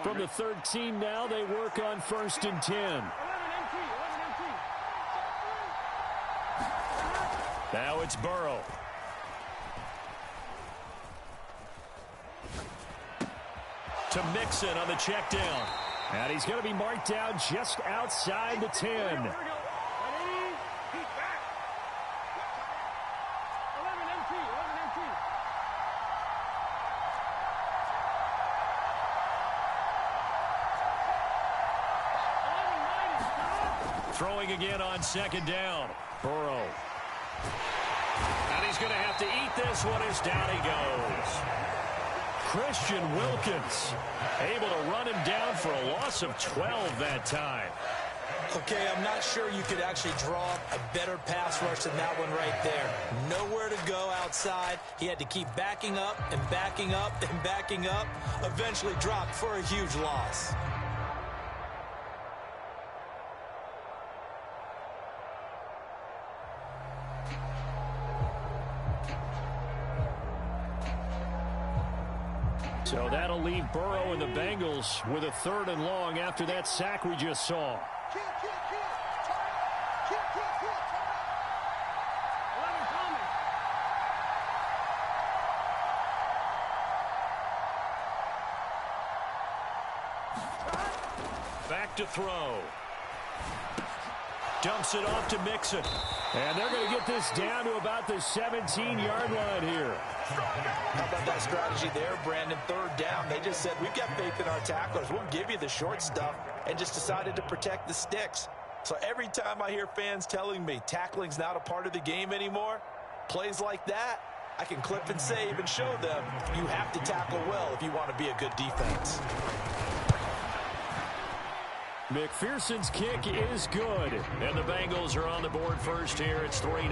From the 13 now, they work on 1st and 10. Now it's Burrow. To Mixon on the check down. And he's going to be marked down just outside the 10. Throwing again on 2nd down. Burrow. And he's going to have to eat this one as down he goes. Christian Wilkins able to run him down for a loss of 12 that time. Okay, I'm not sure you could actually draw a better pass rush than that one right there. Nowhere to go outside. He had to keep backing up and backing up and backing up. Eventually dropped for a huge loss. So that'll leave Burrow and the Bengals with a 3rd and long after that sack we just saw. Back to throw. Dumps it off to Mixon. And they're going to get this down to about the 17-yard line here. How about that strategy there, Brandon? 3rd down. They just said, we've got faith in our tacklers. We'll give you the short stuff, and just decided to protect the sticks. So every time I hear fans telling me tackling's not a part of the game anymore, plays like that, I can clip and save and show them you have to tackle well if you want to be a good defense. McPherson's kick is good. And the Bengals are on the board first here. It's 3-0.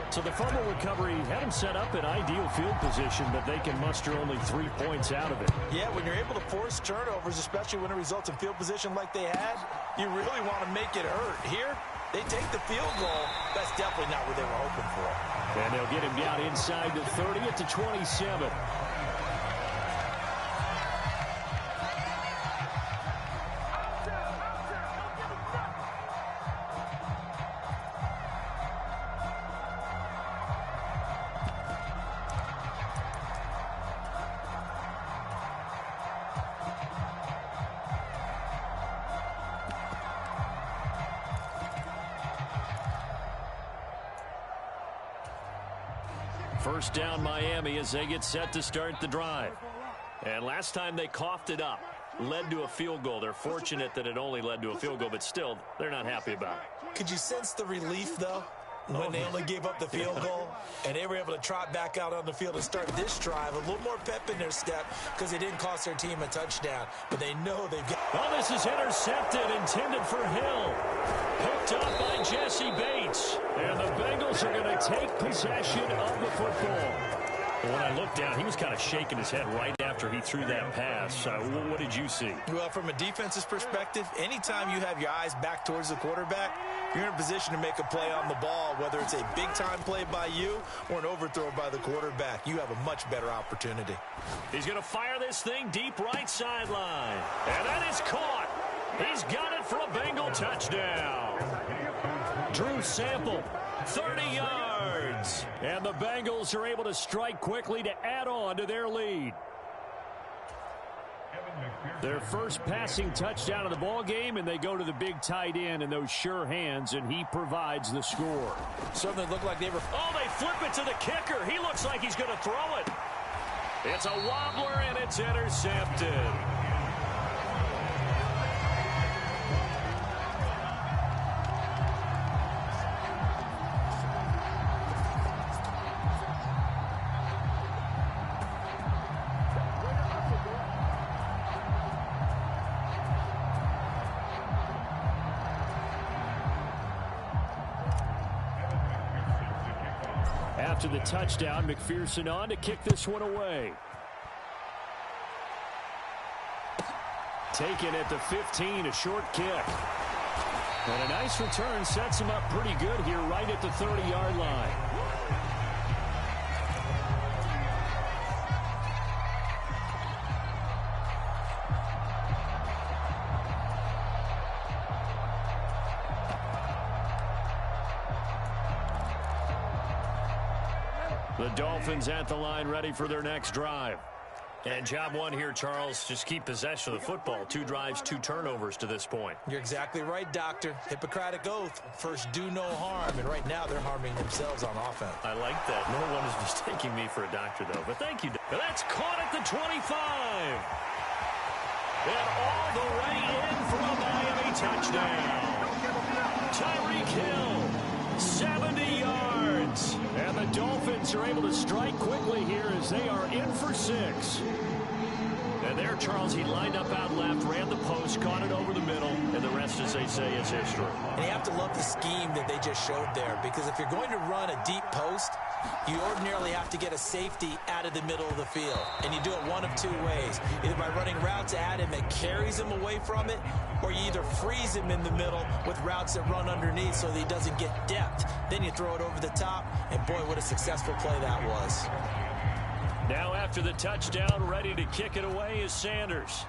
So the fumble recovery had them set up in ideal field position, but they can muster only 3 points out of it. Yeah, when you're able to force turnovers, especially when it results in field position like they had, you really want to make it hurt. Here, they take the field goal. That's definitely not what they were hoping for. And they'll get him down inside the 30 at the 27. First down Miami as they get set to start the drive. And last time they coughed it up, led to a field goal. They're fortunate that it only led to a field goal, but still, they're not happy about it. Could you sense the relief, though, when they only gave up the field goal and they were able to trot back out on the field and start this drive? A little more pep in their step because it didn't cost their team a touchdown, but they know they've got... Well, this is intercepted, intended for Hill. Picked up by Jesse Bates. And the Bengals are going to take possession of the football. When I looked down, he was kind of shaking his head right after he threw that pass. What did you see? Well, from a defense's perspective, anytime you have your eyes back towards the quarterback, you're in a position to make a play on the ball, whether it's a big-time play by you or an overthrow by the quarterback. You have a much better opportunity. He's going to fire this thing deep right sideline. And that is caught. He's got it for a Bengal touchdown. Drew Sample, 30 yards. And the Bengals are able to strike quickly to add on to their lead. Their first passing touchdown of the ball game, and they go to the big tight end in those sure hands, and he provides the score. Certainly looked like they were... Oh, they flip it to the kicker. He looks like he's going to throw it. It's a wobbler, and it's intercepted. After the touchdown, McPherson on to kick this one away. Taken at the 15, a short kick. And a nice return sets him up pretty good here right at the 30-yard line. The Dolphins at the line, ready for their next drive. And job one here, Charles, just keep possession of the football. 2 drives, 2 turnovers to this point. You're exactly right, Doctor. Hippocratic oath. First, do no harm. And right now, they're harming themselves on offense. I like that. No one is mistaking me for a doctor, though. But thank you. That's caught at the 25. And all the way in for a Miami touchdown. Tyreek Hill, 70 yards. And the Dolphins are able to strike quickly here as they are in for 6. And there, Charles, he lined up out left, ran the post, caught it over the middle, and the rest, as they say, is history. And you have to love the scheme that they just showed there, because if you're going to run a deep post, you ordinarily have to get a safety out of the middle of the field. And you do it one of 2 ways. Either by running routes at him that carries him away from it, or you either freeze him in the middle with routes that run underneath so that he doesn't get depth. Then you throw it over the top, and boy, what a successful play that was. Now after the touchdown, ready to kick it away is Sanders.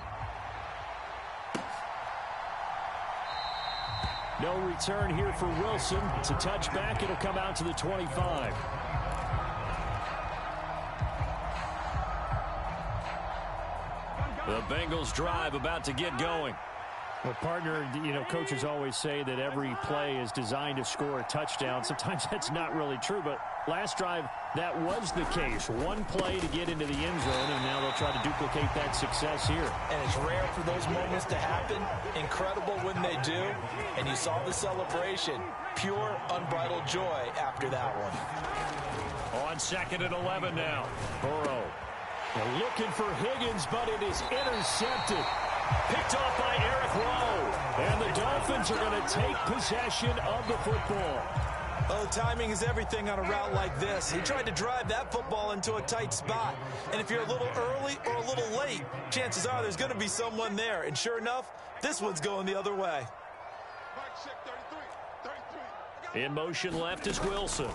No return here for Wilson. It's a touchback. It'll come out to the 25. The Bengals drive about to get going. Well, partner, coaches always say that every play is designed to score a touchdown. Sometimes that's not really true, but last drive, that was the case. One play to get into the end zone, and now they'll try to duplicate that success here. And it's rare for those moments to happen. Incredible when they do. And you saw the celebration. Pure, unbridled joy after that one. On 2nd and 11 now. Burrow. They're looking for Higgins, but it is intercepted. Picked off by Eric Rowe. And the Dolphins are going to take possession of the football. Oh, timing is everything on a route like this. He tried to drive that football into a tight spot. And if you're a little early or a little late, chances are there's going to be someone there. And sure enough, this one's going the other way. In motion left is Wilson.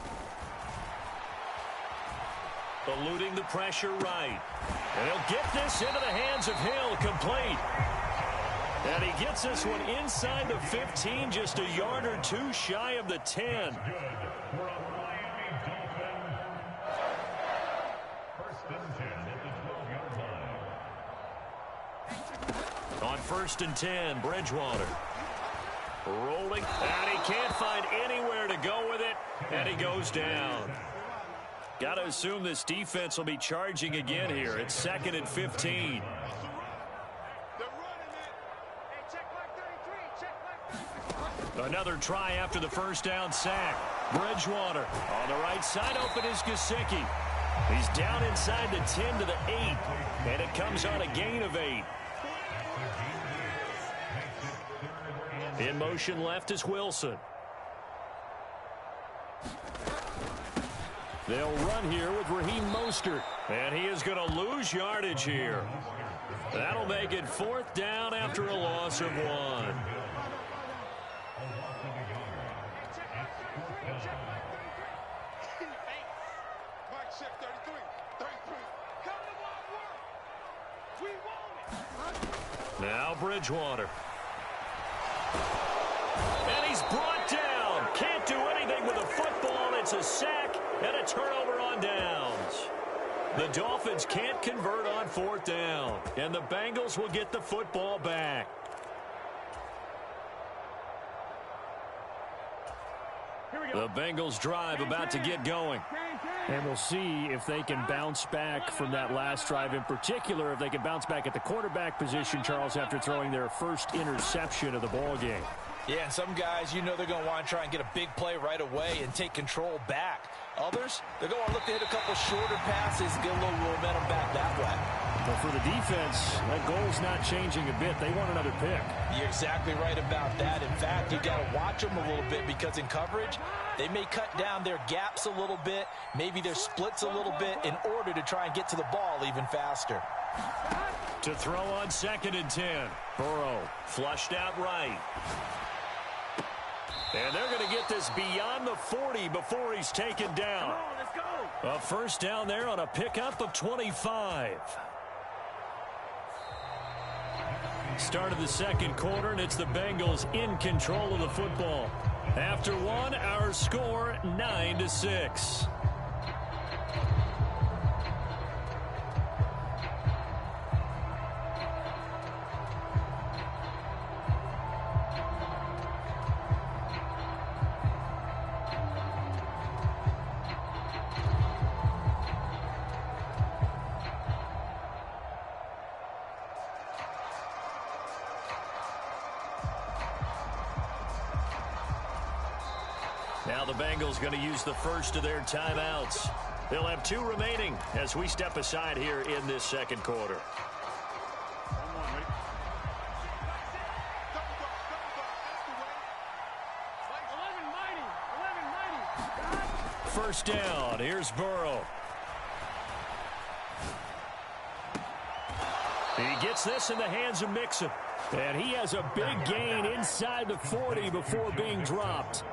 Eluding the pressure right. And he'll get this into the hands of Hill, complete. And he gets this one inside the 15, just a yard or 2 shy of the 10. On 1st and 10, Bridgewater. Rolling, and he can't find anywhere to go with it, and he goes down. Got to assume this defense will be charging again here. It's 2nd and 15. Another try after the first down sack. Bridgewater on the right side, open is Gesicki. He's down inside the 10 to the 8, and it comes on a gain of 8. In motion left is Wilson. They'll run here with Raheem Mostert. And he is going to lose yardage here. That'll make it 4th down after a loss of 1. Now Bridgewater. And he's brought down. Can't do anything with a football. It's a sack and a turnover on downs. The Dolphins can't convert on 4th down. And the Bengals will get the football back. The Bengals drive about to get going. And we'll see if they can bounce back from that last drive. In particular, if they can bounce back at the quarterback position, Charles, after throwing their first interception of the ball game. Yeah, some guys, they're going to want to try and get a big play right away and take control back. Others, they're going to look to hit a couple shorter passes, get a little momentum back that way. But for the defense, that goal's not changing a bit. They want another pick. You're exactly right about that. In fact, you got to watch them a little bit, because in coverage, they may cut down their gaps a little bit, maybe their splits a little bit, in order to try and get to the ball even faster. To throw on 2nd and 10. Burrow flushed out right. And they're going to get this beyond the 40 before he's taken down. Come on, let's go. A first down there on a pickup of 25. Start of the 2nd quarter, and it's the Bengals in control of the football. After 1, our score 9-6. Now the Bengals going to use the first of their timeouts. They'll have 2 remaining as we step aside here in this second quarter. First down. Here's Burrow. He gets this in the hands of Mixon. And he has a big gain inside the 40 before being dropped.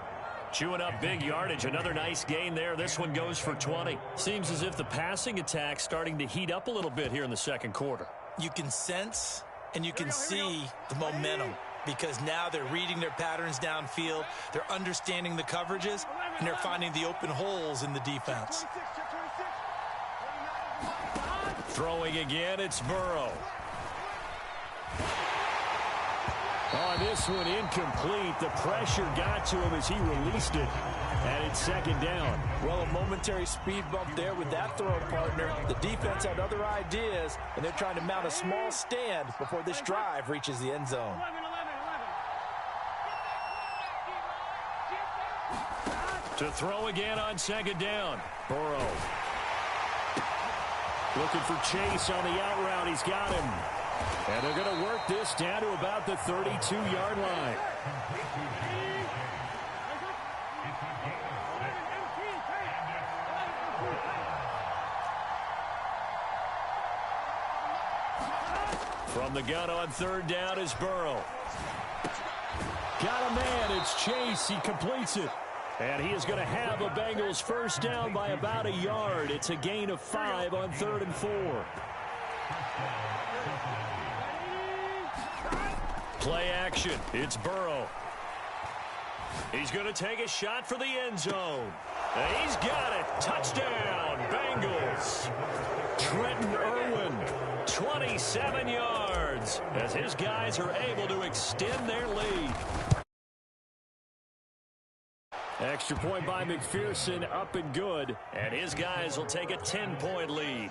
Chewing up big yardage. Another nice gain there. This one goes for 20. Seems as if the passing attack's starting to heat up a little bit here in the second quarter. You can sense and you can see the momentum because now they're reading their patterns downfield. They're understanding the coverages, and they're finding the open holes in the defense. Throwing again, it's Burrow. On this one, incomplete. The pressure got to him as he released it. And it's second down. Well, a momentary speed bump there with that throw partner. The defense had other ideas, and they're trying to mount a small stand before this drive reaches the end zone. To throw again on second down. Burrow. Looking for Chase on the out route. He's got him. And they're going to work this down to about the 32-yard line. From the gun on third down is Burrow. Got a man. It's Chase. He completes it. And he is going to have a Bengals first down by about a yard. It's a gain of 5 on 3rd and 4. Play action. It's Burrow. He's going to take a shot for the end zone. And he's got it. Touchdown, Bengals. Trenton Irwin, 27 yards, as his guys are able to extend their lead. Extra point by McPherson, up and good. And his guys will take a 10-point lead.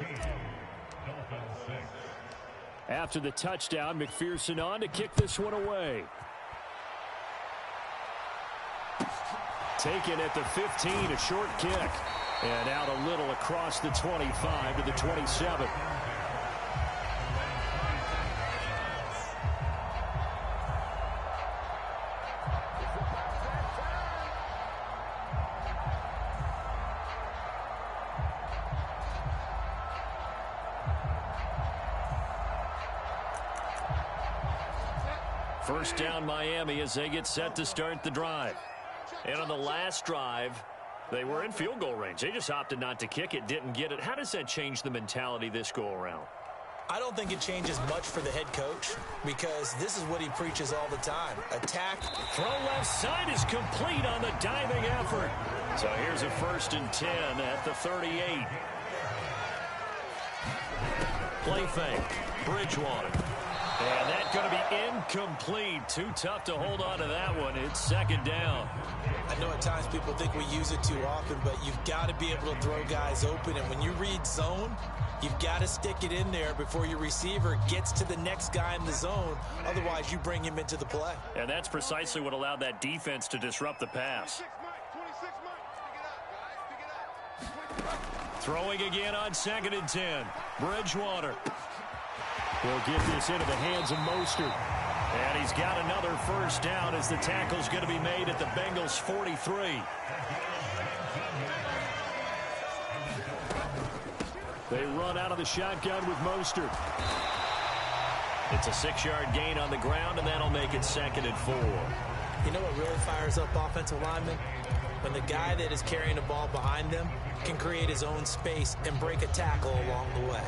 After the touchdown, McPherson on to kick this one away. Taken at the 15, a short kick. And out a little across the 25 to the 27. First down Miami as they get set to start the drive. And on the last drive, they were in field goal range. They just opted not to kick it, didn't get it. How does that change the mentality this go around? I don't think it changes much for the head coach because this is what he preaches all the time. Attack. Throw left side is complete on the diving effort. So here's a 1st and 10 at the 38. Play fake. Bridgewater. And that's going to be incomplete. Too tough to hold on to that one. It's second down. I know at times people think we use it too often, but you've got to be able to throw guys open. And when you read zone, you've got to stick it in there before your receiver gets to the next guy in the zone. Otherwise, you bring him into the play. And that's precisely what allowed that defense to disrupt the pass. Throwing again on 2nd and 10. Bridgewater. He'll get this into the hands of Mostert. And he's got another first down as the tackle's going to be made at the Bengals 43. They run out of the shotgun with Mostert. It's a 6-yard gain on the ground, and that'll make it 2nd and 4. You know what really fires up offensive linemen? When the guy that is carrying the ball behind them can create his own space and break a tackle along the way.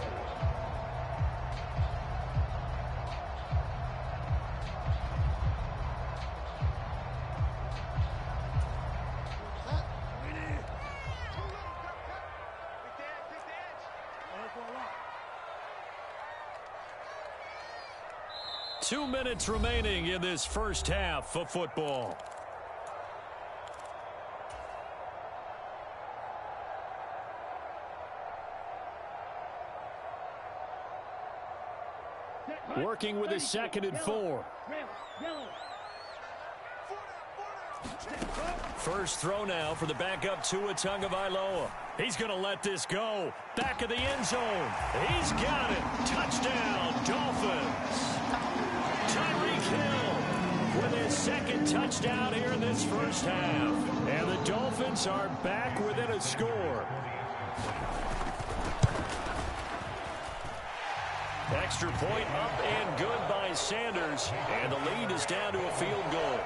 Two minutes remaining in this first half of football. Working with a 2nd and 4. First throw now for the backup Tua Tagovailoa. He's going to let this go. Back of the end zone. He's got it. Touchdown, Dolphins. Tyreek Hill with his second touchdown here in this first half. And the Dolphins are back within a score. Extra point up and good by Sanders. And the lead is down to a field goal.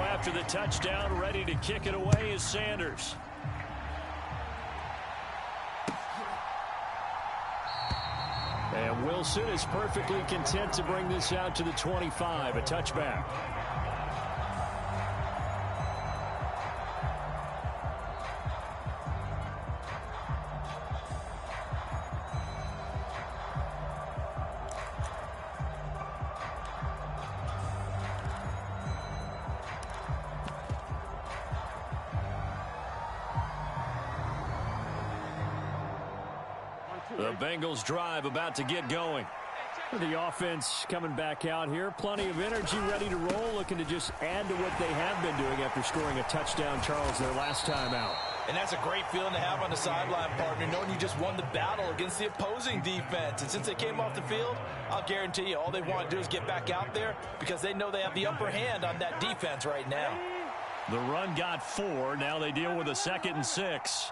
After the touchdown, ready to kick it away is Sanders. And Wilson is perfectly content to bring this out to the 25, a touchback. The Bengals drive about to get going. The offense coming back out here. Plenty of energy, ready to roll, looking to just add to what they have been doing after scoring a touchdown, Charles, their last time out. And that's a great feeling to have on the sideline, partner, knowing you just won the battle against the opposing defense. And since they came off the field, I'll guarantee you all they want to do is get back out there because they know they have the upper hand on that defense right now. The run got 4. Now they deal with a 2nd and 6.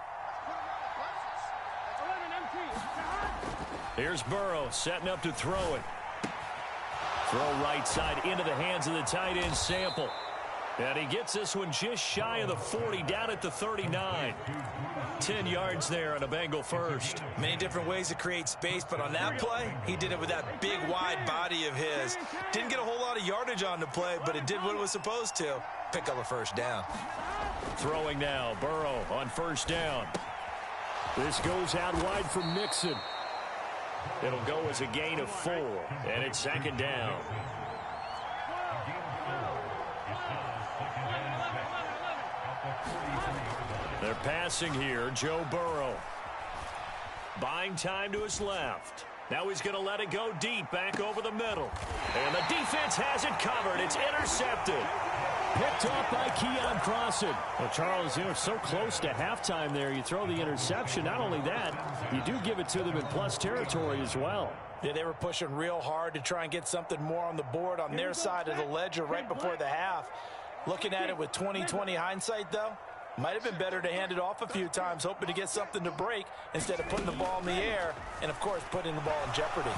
Here's Burrow setting up to throw it. Throw right side into the hands of the tight end Sample. And he gets this one just shy of the 40, down at the 39. 10 yards there on a Bengal first. Many different ways to create space, but on that play, he did it with that big, wide body of his. Didn't get a whole lot of yardage on the play, but it did what it was supposed to. Pick up a first down. Throwing now, Burrow on first down. This goes out wide for Mixon. It'll go as a gain of 4, and it's 2nd down. They're passing here, Joe Burrow. Buying time to his left. Now he's going to let it go deep, back over the middle. And the defense has it covered. It's intercepted. Picked off by Keon Crossan. Well, Charles, it's so close to halftime there. You throw the interception. Not only that, you do give it to them in plus territory as well. Yeah, they were pushing real hard to try and get something more on the board on their side of the ledger right before the half. Looking at it with 20/20 hindsight, though, might have been better to hand it off a few times, hoping to get something to break instead of putting the ball in the air and, of course, putting the ball in jeopardy.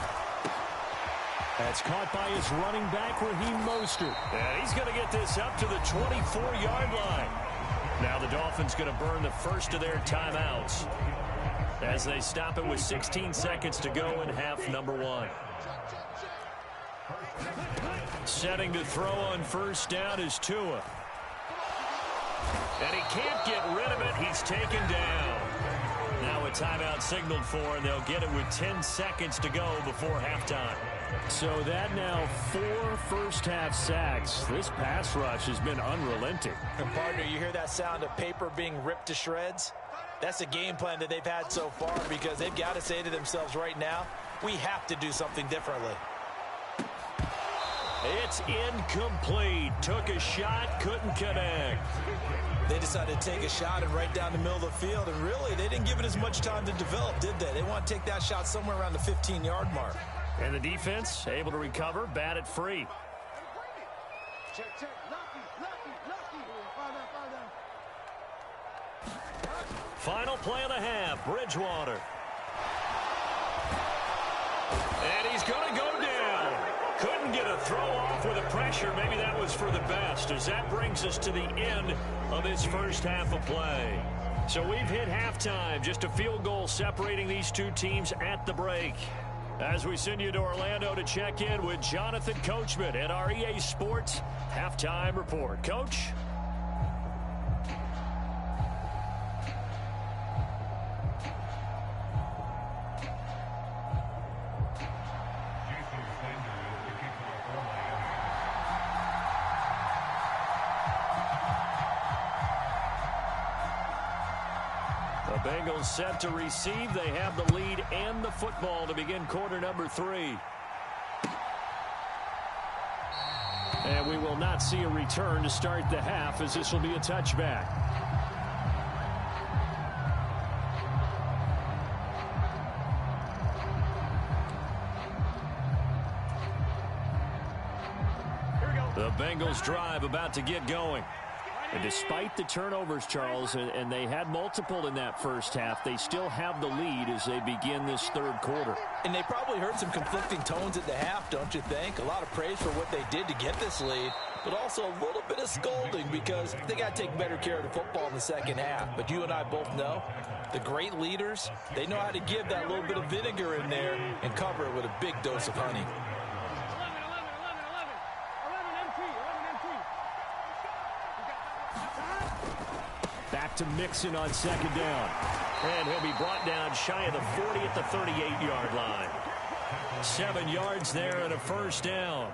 That's caught by his running back, Raheem Mostert. And he's going to get this up to the 24-yard line. Now the Dolphins going to burn the first of their timeouts as they stop it with 16 seconds to go in half number 1. Setting to throw on first down is Tua. And he can't get rid of it. He's taken down. Now a timeout signaled for, and they'll get it with 10 seconds to go before halftime. So that now 4 first-half sacks. This pass rush has been unrelenting. And, partner, you hear that sound of paper being ripped to shreds? That's the game plan that they've had so far because they've got to say to themselves right now, we have to do something differently. It's incomplete. Took a shot, couldn't connect. They decided to take a shot and right down the middle of the field, and really, they didn't give it as much time to develop, did they? They want to take that shot somewhere around the 15-yard mark. And the defense able to recover, bat it free. Final play of the half, Bridgewater. And he's going to go down. Couldn't get a throw off with the pressure. Maybe that was for the best, as that brings us to the end of this first half of play. So we've hit halftime, just a field goal separating these two teams at the break. As we send you to Orlando to check in with Jonathan Coachman at our EA Sports Halftime Report. Coach? Bengals set to receive. They have the lead and the football to begin quarter number 3. And we will not see a return to start the half, as this will be a touchback. The Bengals drive about to get going. And despite the turnovers, Charles, and they had multiple in that first half, they still have the lead as they begin this third quarter. And they probably heard some conflicting tones at the half, don't you think? A lot of praise for what they did to get this lead, but also a little bit of scolding because they got to take better care of the football in the second half. But you and I both know the great leaders, they know how to give that little bit of vinegar in there and cover it with a big dose of honey. Back to Mixon on second down. And he'll be brought down shy of the 40 at the 38-yard line. 7 yards there and a first down.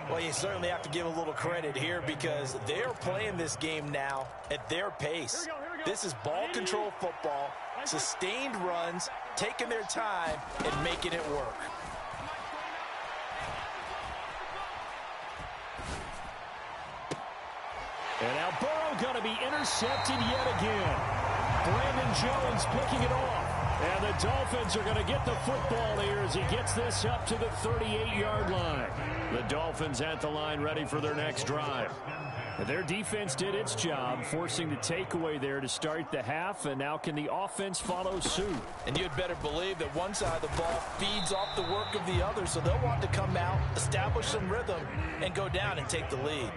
Well, you certainly have to give a little credit here because they're playing this game now at their pace. This is ball control football, sustained runs, taking their time, and making it work. And now Burrow going to be intercepted yet again. Brandon Jones picking it off. And the Dolphins are going to get the football here as he gets this up to the 38-yard line. The Dolphins at the line ready for their next drive. Their defense did its job, forcing the takeaway there to start the half, and now can the offense follow suit? And you'd better believe that one side of the ball feeds off the work of the other, so they'll want to come out, establish some rhythm, and go down and take the lead.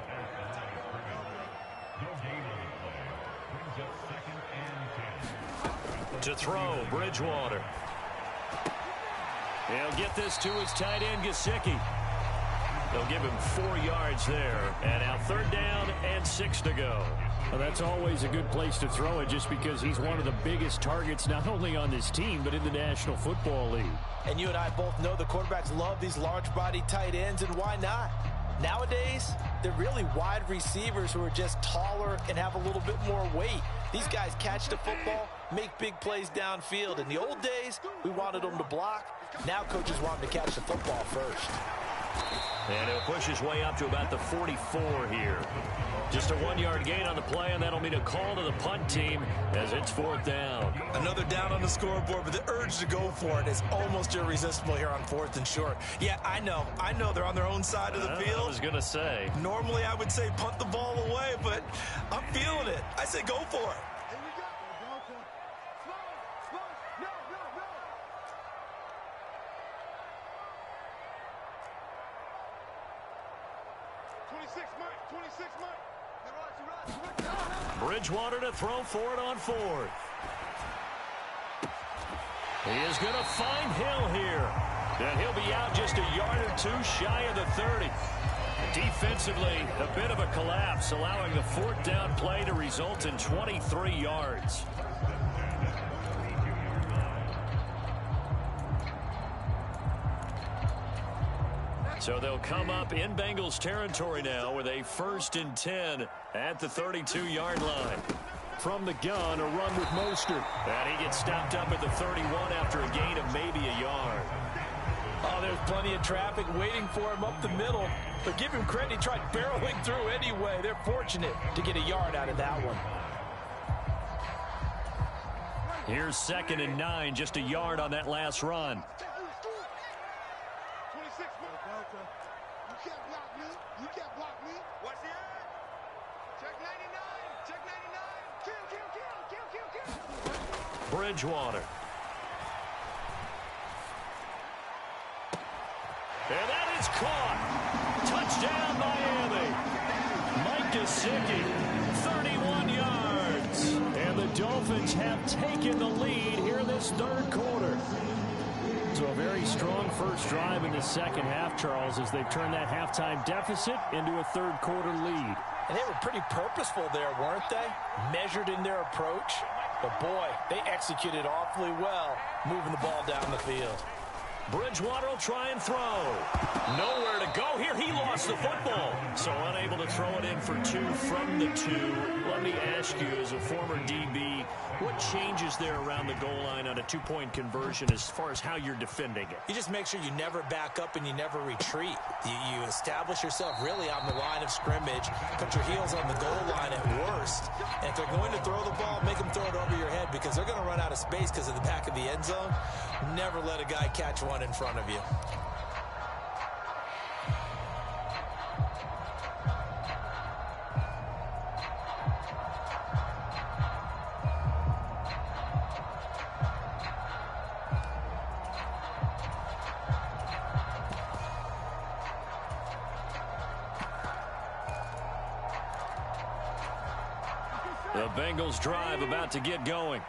To throw, Bridgewater. He'll get this to his tight end, Gesicki. They'll give him 4 yards there. And now third down and 6 to go. Well, that's always a good place to throw it just because he's one of the biggest targets not only on this team but in the National Football League. And you and I both know the quarterbacks love these large-body tight ends, and why not? Nowadays, they're really wide receivers who are just taller and have a little bit more weight. These guys catch the football, make big plays downfield. In the old days, we wanted them to block. Now coaches want them to catch the football first. And he'll push his way up to about the 44 here. Just a 1-yard gain on the play, and that'll mean a call to the punt team as it's fourth down. Another down on the scoreboard, but the urge to go for it is almost irresistible here on 4th and short. Yeah, I know they're on their own side of the field. I was going to say. Normally I would say punt the ball away, but I'm feeling it. I say go for it. 26, Mike. Bridgewater to throw for it on 4th. He is going to find Hill here. And he'll be out just a yard or two shy of the 30. Defensively, a bit of a collapse, allowing the 4th down play to result in 23 yards. So they'll come up in Bengals territory now with a 1st and 10 at the 32-yard line. From the gun, a run with Mostert. And he gets stopped up at the 31 after a gain of maybe a yard. Oh, there's plenty of traffic waiting for him up the middle. But give him credit, he tried barreling through anyway. They're fortunate to get a yard out of that one. Here's 2nd and 9, just a yard on that last run. Bridgewater. And that is caught. Touchdown, Miami. Mike Gesicki, 31 yards. And the Dolphins have taken the lead here this third quarter. So a very strong first drive in the second half, Charles, as they've turned that halftime deficit into a third quarter lead. And they were pretty purposeful there, weren't they? Measured in their approach. But boy, they executed awfully well, moving the ball down the field. Bridgewater will try and throw. Nowhere to go here. He lost lost the football. So unable to throw it in for 2 from the 2. Let me ask you, as a former DB, what changes there around the goal line on a 2-point conversion as far as how you're defending it? You just make sure you never back up and you never retreat. You establish yourself really on the line of scrimmage, put your heels on the goal line at worst, and if they're going to throw the ball, make them throw it over your head because they're going to run out of space because of the back of the end zone. Never let a guy catch one in front of you. The Bengals drive about to get going.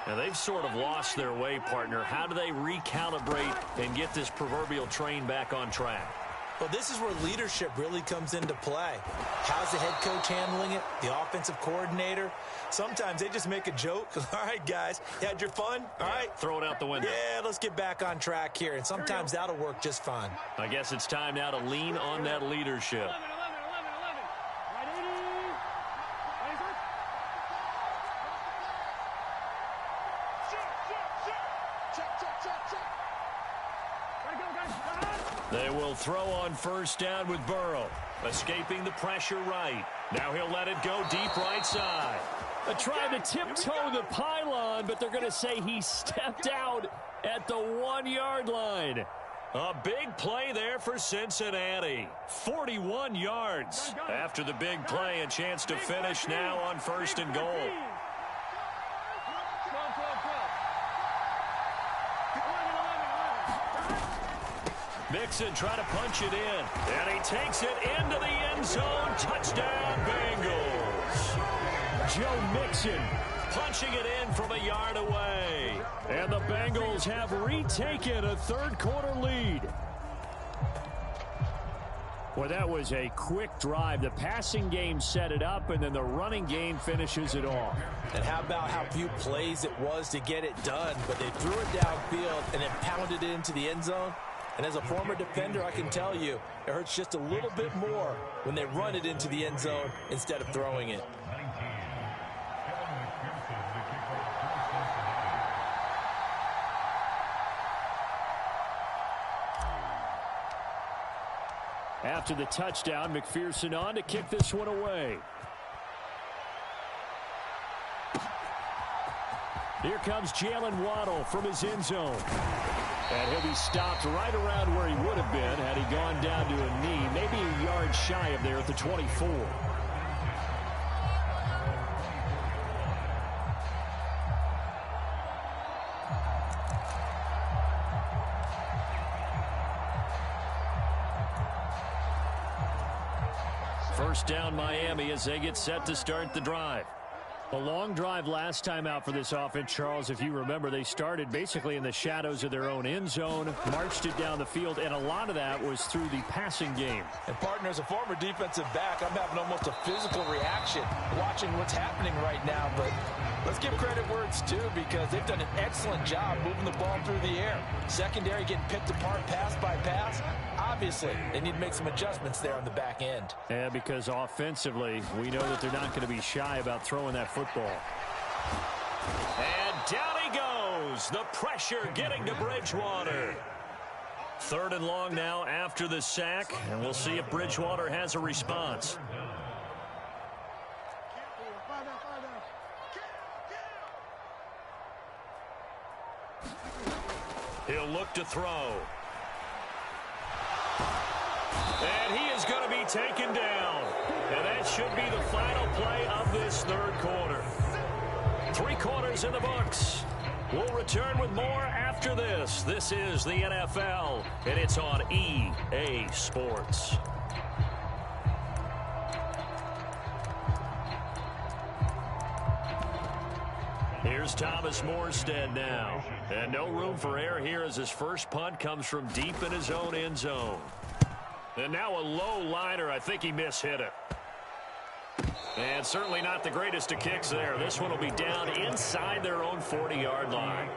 Now, they've sort of lost their way, partner. How do they recalibrate and get this proverbial train back on track? Well, this is where leadership really comes into play. How's the head coach handling it? The offensive coordinator? Sometimes they just make a joke. All right, guys, you had your fun? All right. Throw it out the window. Yeah, let's get back on track here. And sometimes that'll work just fine. I guess it's time now to lean on that leadership. They will throw on first down with Burrow. Escaping the pressure right. Now he'll let it go deep right side. Trying to tiptoe the pylon, but they're going to say he stepped out at the 1-yard line. A big play there for Cincinnati. 41 yards. After the big play, a chance to finish now on 1st and goal. Mixon trying to punch it in. And he takes it into the end zone. Touchdown, Bengals. Joe Mixon punching it in from a yard away. And the Bengals have retaken a third-quarter lead. Well, that was a quick drive. The passing game set it up, and then the running game finishes it off. And how about how few plays it was to get it done, but they threw it downfield and then pounded it into the end zone. And as a former defender, I can tell you, it hurts just a little bit more when they run it into the end zone instead of throwing it. After the touchdown, McPherson on to kick this one away. Here comes Jalen Waddle from his end zone. And he'll be stopped right around where he would have been had he gone down to a knee, maybe a yard shy of there at the 24. First down, Miami, as they get set to start the drive. A long drive last time out for this offense, Charles. If you remember, they started basically in the shadows of their own end zone, marched it down the field, and a lot of that was through the passing game. And, partner, as a former defensive back, I'm having almost a physical reaction watching what's happening right now. But let's give credit where it's due because they've done an excellent job moving the ball through the air. Secondary getting picked apart pass by pass. Obviously, they need to make some adjustments there on the back end. Yeah, because offensively, we know that they're not going to be shy about throwing that football. And down he goes. The pressure getting to Bridgewater. 3rd and long now after the sack, and we'll see if Bridgewater has a response. He'll look to throw. And he is going to be taken down. And that should be the final play of this 3rd quarter. 3 quarters in the books. We'll return with more after this. This is the NFL, and it's on EA Sports. Here's Thomas Morstead now. And no room for error here as his first punt comes from deep in his own end zone. And now a low liner. I think he mishit it. And certainly not the greatest of kicks there. This one will be down inside their own 40-yard line.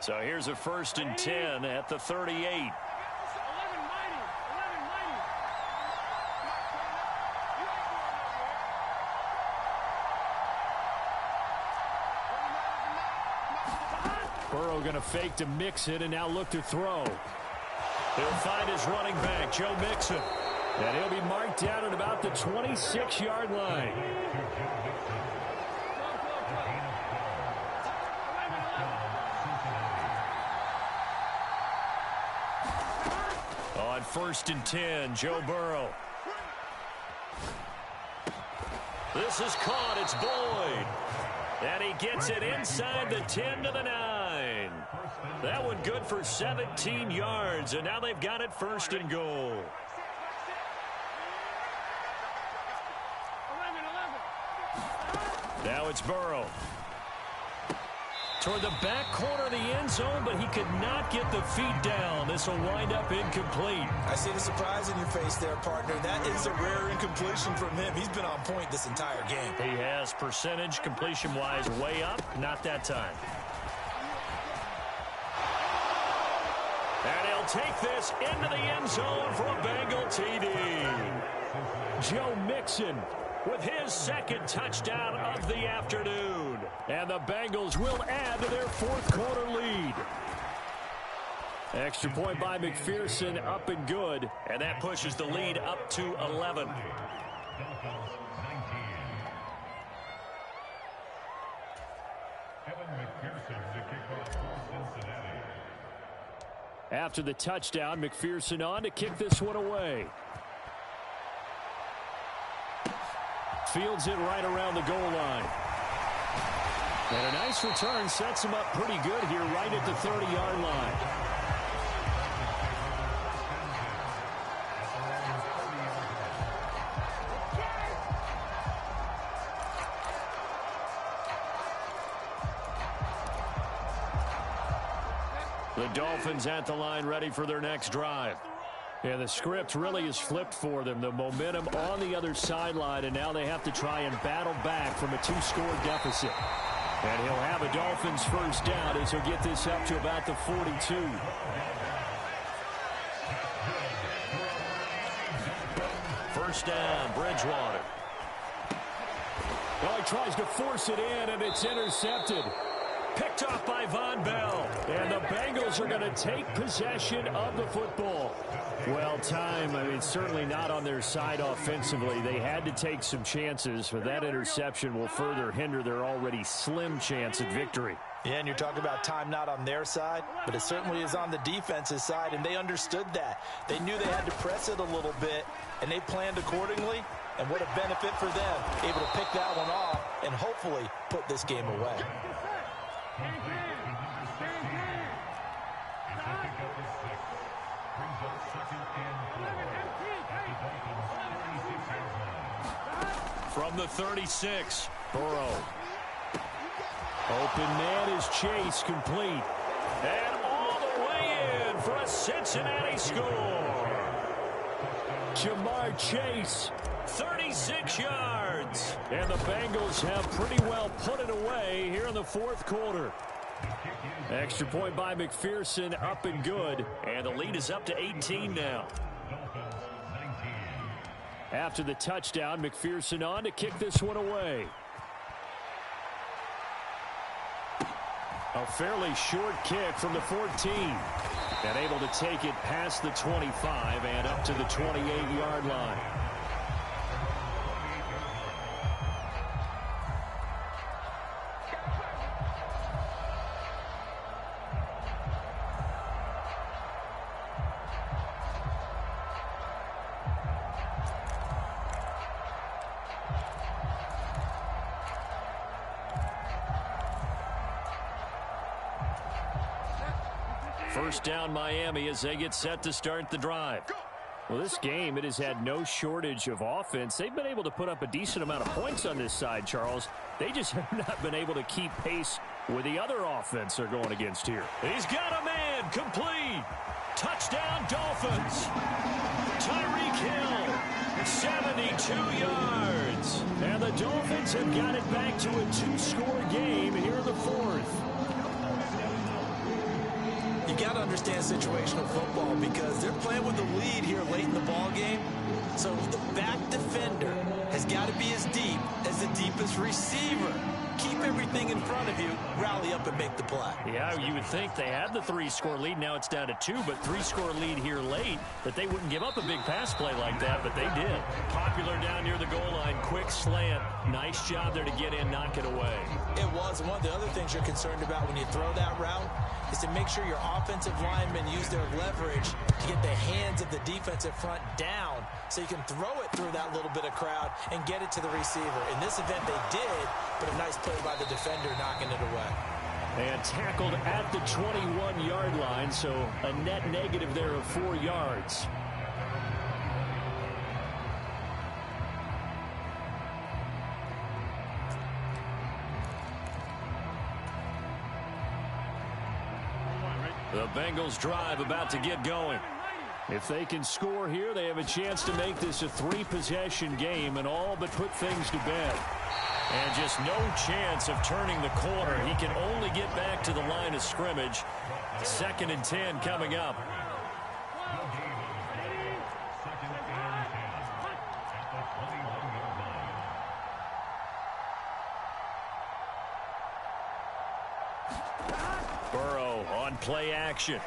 So here's a 1st and 10 at the 38. Burrow going to fake to Mixon and now look to throw. He'll find his running back, Joe Mixon. And he'll be marked down at about the 26-yard line. On 1st and 10, Joe Burrow. This is caught. It's Boyd. And he gets it inside the 10 to the 9. That one good for 17 yards, and now they've got it 1st and goal. Now it's Burrow. Toward the back corner of the end zone, but he could not get the feet down. This will wind up incomplete. I see the surprise in your face there, partner. That is a rare incompletion from him. He's been on point this entire game. He has percentage completion-wise way up. Not that time. And he'll take this into the end zone for a Bengal TD. Joe Mixon with his 2nd touchdown of the afternoon. And the Bengals will add to their 4th quarter lead. Extra point by McPherson, up and good. And that pushes the lead up to 11. After the touchdown, McPherson on to kick this one away. Fields it right around the goal line. And a nice return sets him up pretty good here right at the 30-yard line. The Dolphins at the line ready for their next drive. Yeah, the script really is flipped for them. The momentum on the other sideline, and now they have to try and battle back from a 2-score deficit. And he'll have a Dolphins 1st down as he'll get this up to about the 42. First down, Bridgewater. Well, he tries to force it in, and it's intercepted. Picked off by Von Bell. And the Bengals are going to take possession of the football. Well, certainly not on their side offensively. They had to take some chances, but that interception will further hinder their already slim chance at victory. Yeah, and you're talking about time not on their side, but it certainly is on the defense's side, and they understood that. They knew they had to press it a little bit, and they planned accordingly, and what a benefit for them, able to pick that one off and hopefully put this game away. From the 36, Burrow. Open man is Chase, complete. And all the way in for a Cincinnati score. Jamar Chase. 36 yards. And the Bengals have pretty well put it away here in the 4th quarter. Extra point by McPherson, up and good. And the lead is up to 18 now. After the touchdown, McPherson on to kick this one away. A fairly short kick from the 14. And able to take it past the 25 and up to the 28-yard line. First down, Miami, as they get set to start the drive. Well, this game, it has had no shortage of offense. They've been able to put up a decent amount of points on this side, Charles. They just have not been able to keep pace with the other offense they're going against here. He's got a man, complete. Touchdown, Dolphins. Tyreek Hill, 72 yards. And the Dolphins have got it back to a 2-score game here in the 4th. You got to understand situational football because they're playing with the lead here late in the ball game. So the back defender has got to be as deep as the deepest receiver. Keep everything in front of you, rally up and make the play. Yeah, you would think they had the 3-score lead. Now it's down to 2, but 3-score lead here late, that they wouldn't give up a big pass play like that, but they did. Popular down near the goal line, quick slant. Nice job there to get in, knock it away. It was. One of the other things you're concerned about when you throw that route is to make sure your offensive linemen use their leverage to get the hands of the defensive front down so you can throw it through that little bit of crowd and get it to the receiver. In this event, they did, but a nice play by the defender knocking it away. And tackled at the 21-yard line, so a net negative there of 4 yards. The Bengals drive about to get going. If they can score here, they have a chance to make this a 3-possession game and all but put things to bed. And just no chance of turning the corner. He can only get back to the line of scrimmage. 2nd and 10 coming up. Burrow on play action.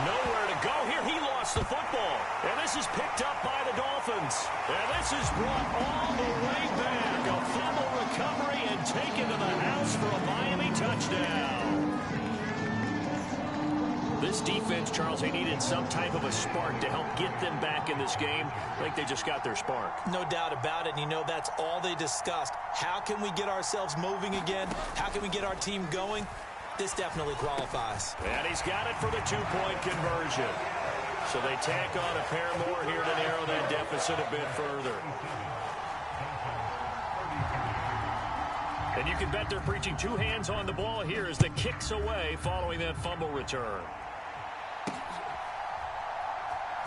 Nowhere to go here. He lost the football. And this is picked up by the Dolphins. And this is brought all the way back. A fumble recovery and taken to the house for a Miami touchdown. This defense, Charles, they needed some type of a spark to help get them back in this game. I think they just got their spark. No doubt about it. And you know, that's all they discussed. How can we get ourselves moving again? How can we get our team going? This definitely qualifies. And he's got it for the 2-point conversion. So they tack on a pair more here to narrow that deficit a bit further. And you can bet they're preaching 2 hands on the ball here as the kicks away following that fumble return.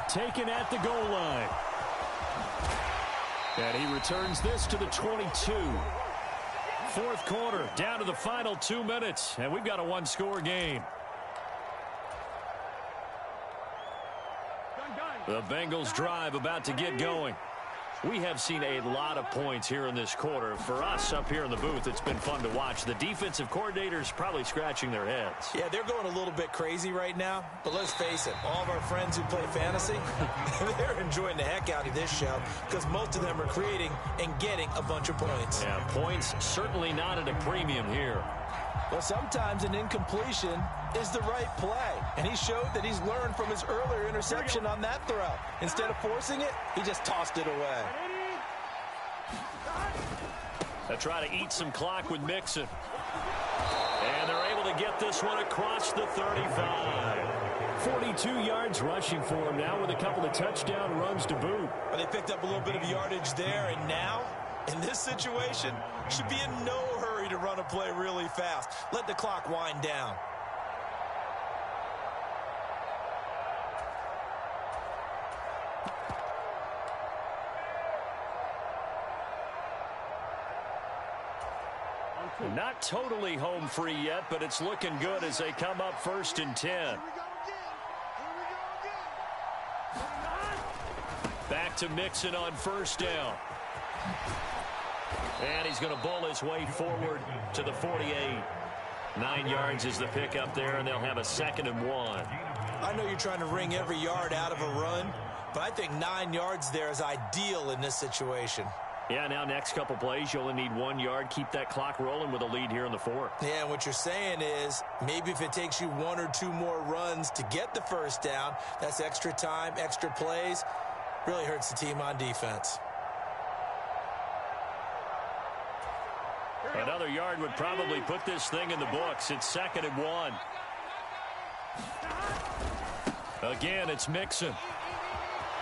Taken at the goal line. And he returns this to the 22. 4th quarter, down to the final 2 minutes, and we've got a 1-score game. The Bengals drive about to get going. We have seen a lot of points here in this quarter. For us up here in the booth, it's been fun to watch. The defensive coordinators probably scratching their heads. Yeah, they're going a little bit crazy right now. But let's face it, all of our friends who play fantasy, they're enjoying the heck out of this show because most of them are creating and getting a bunch of points. Yeah, points certainly not at a premium here. Well, sometimes an incompletion is the right play. And he showed that he's learned from his earlier interception on that throw. Instead of forcing it, he just tossed it away. They try to eat some clock with Mixon. And they're able to get this one across the 35. 42 yards rushing for him now with a couple of touchdown runs to boot. Well, they picked up a little bit of yardage there, and now, in this situation, should be in no hurry to run a play really fast. Let the clock wind down. Not totally home free yet, but it's looking good as they come up 1st and 10. Back to Mixon on 1st down. And he's going to bowl his way forward to the 48. 9 yards is the pickup there, and they'll have a 2nd and 1. I know you're trying to wring every yard out of a run, but I think 9 yards there is ideal in this situation. Yeah, now next couple plays, you only need 1 yard. Keep that clock rolling with a lead here in the 4th. Yeah, and what you're saying is maybe if it takes you 1 or 2 more runs to get the 1st down, that's extra time, extra plays. Really hurts the team on defense. Another yard would probably put this thing in the books. It's 2nd and 1. Again, it's Mixon.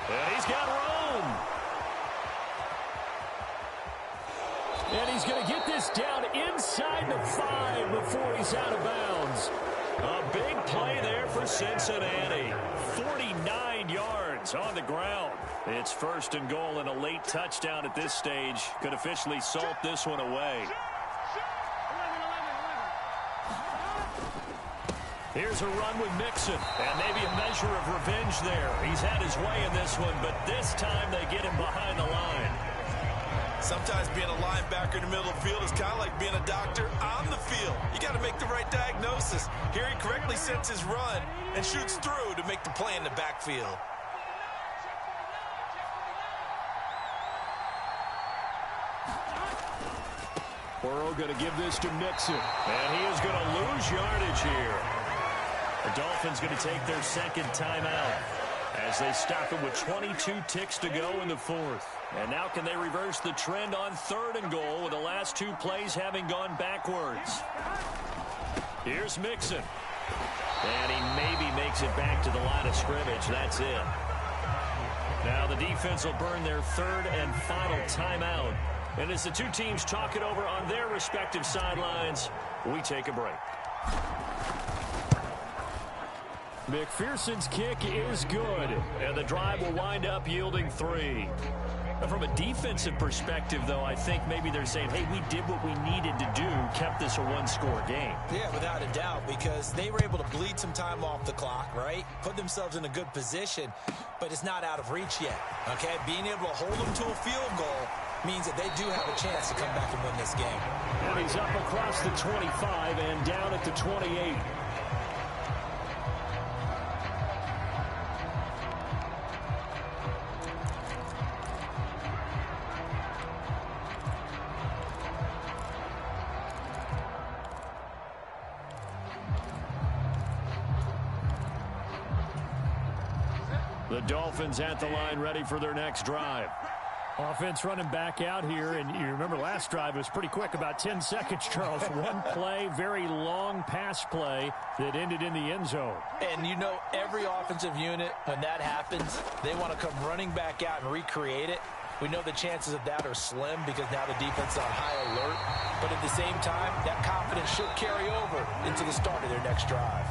And he's got room. And he's going to get this down inside the 5 before he's out of bounds. A big play there for Cincinnati. 49 yards on the ground. It's 1st and goal, and a late touchdown at this stage could officially salt this one away. Here's a run with Mixon, and maybe a measure of revenge there. He's had his way in this one, but this time they get him behind the line. Sometimes being a linebacker in the middle of the field is kind of like being a doctor on the field. You got to make the right diagnosis. Here he correctly sets his run and shoots through to make the play in the backfield. Burrow going to give this to Mixon. And he is going to lose yardage here. The Dolphins going to take their second timeout as they stop it with 22 ticks to go in the fourth. And now can they reverse the trend on 3rd and goal with the last 2 plays having gone backwards? Here's Mixon. And he maybe makes it back to the line of scrimmage. That's it. Now the defense will burn their 3rd and final timeout. And as the 2 teams talk it over on their respective sidelines, we take a break. McPherson's kick is good. And the drive will wind up yielding 3. From a defensive perspective, though, I think maybe they're saying, hey, we did what we needed to do, kept this a 1-score game. Yeah, without a doubt, because they were able to bleed some time off the clock, right? Put themselves in a good position, but it's not out of reach yet, okay? Being able to hold them to a field goal means that they do have a chance to come back and win this game. And he's up across the 25 and down at the 28. The Dolphins at the line ready for their next drive. Offense running back out here, and you remember last drive was pretty quick, about 10 seconds, Charles. One play, very long pass play that ended in the end zone. And you know every offensive unit, when that happens, they want to come running back out and recreate it. We know the chances of that are slim because now the defense is on high alert. But at the same time, that confidence should carry over into the start of their next drive.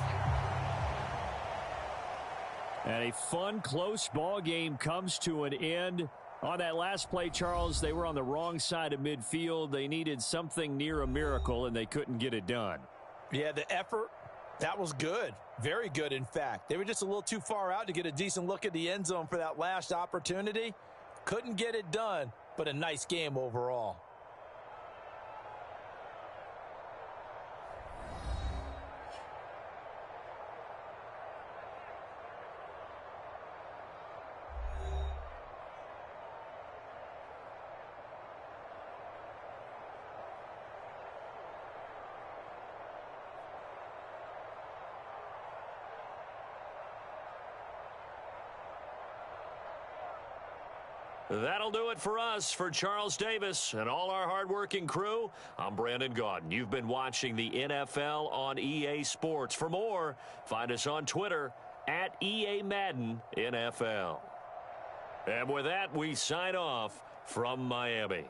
And a fun, close ball game comes to an end. On that last play, Charles, they were on the wrong side of midfield. They needed something near a miracle, and they couldn't get it done. Yeah, the effort, that was good. Very good, in fact. They were just a little too far out to get a decent look at the end zone for that last opportunity. Couldn't get it done, but a nice game overall. That'll do it for us. For Charles Davis and all our hardworking crew, I'm Brandon Gaudin. You've been watching the NFL on EA Sports. For more, find us on Twitter at EA Madden NFL. And with that, we sign off from Miami.